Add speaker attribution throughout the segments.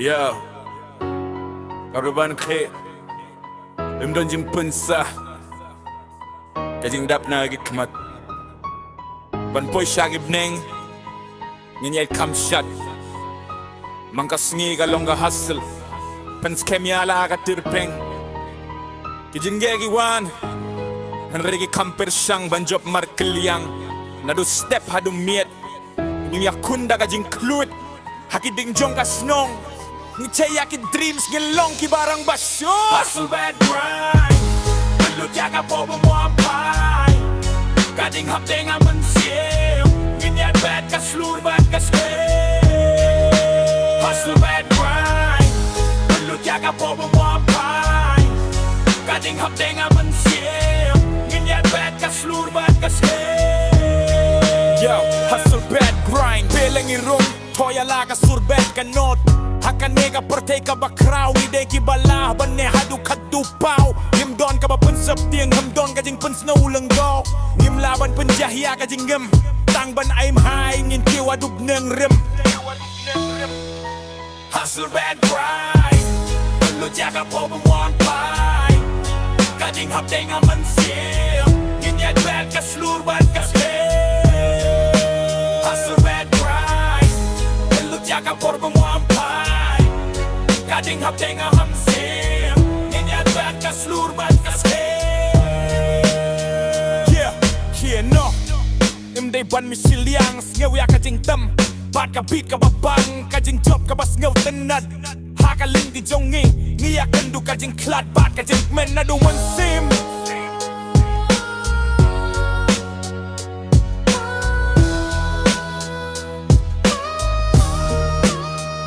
Speaker 1: Yo, karuban khie, don jingpynsah, jingdapbnai khmat, wan-phai bneng, Ngin iaid kham syat, mangka sngi kalongga hasil, Pynskhem yala ka tyrpeng, kijinggegi wan, hanregi kyrshan banjop markeliang, nadu step hadu miet, yakunda ka jingkhluit, hakiding jong ka snong, ngicaya ki dreams ngelong ki barang basyo. Hustle bad grind, melut yaga po wan-phai, kading hapdeng aman siyo, Ngin iaid bad kyrteng bad khie. Hustle bad grind, melut yaga po wan-phai, kading hapdeng aman siyo, Ngin iaid bad kyrteng bad khie. Yo, hustle bad grind, beleng irong, toya laga surbet kanot. Hakanega perteka bakraw ide ki balah bane hadu kadupau ngim don ka bapunsap tiang ngam don ka jingpynsah ulenggo ngim laban penjahia ka jingem tang ban aim hai ngin kiwa bneng rem. Hustle bad grind, lu jaga po wan-phai, kading hapdeng aman siyo, ngin iaid bad kyrteng bad khie. Hustle bad grind, lu jaga po wan-phai, kading hapdeng aman siyo, ngin iaid bad kyrteng bad khie. Yeah, no, imday ban misiliang sngew ya ka jingtem, bad ka beat ka babang, ka jingjob ka bas sngew tenad, hakaling di jongi, ngiya kendu ka jingkhlat, bad ka jingmen nadu mansim.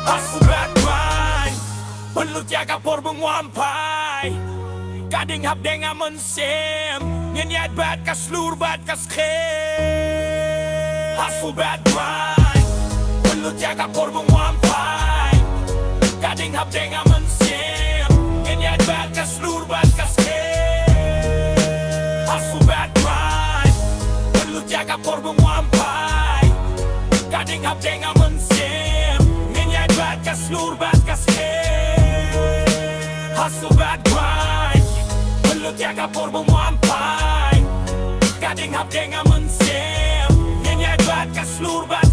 Speaker 1: Hustle bad grind, melut yaga por wan-phai, kading hapdeng aman sim, ngin iaid bad kyrteng bad khie. Hustle bad grind, melut yaga por wan-phai, kading hapdeng aman sim, ngin iaid bad kyrteng bad khie. Hustle bad grind, melut yaga por wan-phai, kading hapdeng aman sim, ngin iaid bad kyrteng bad khie. Hustle bad grind, melut yaga por wan-phai, kading hapdeng aman sim, ngin iaid bad kyrteng bad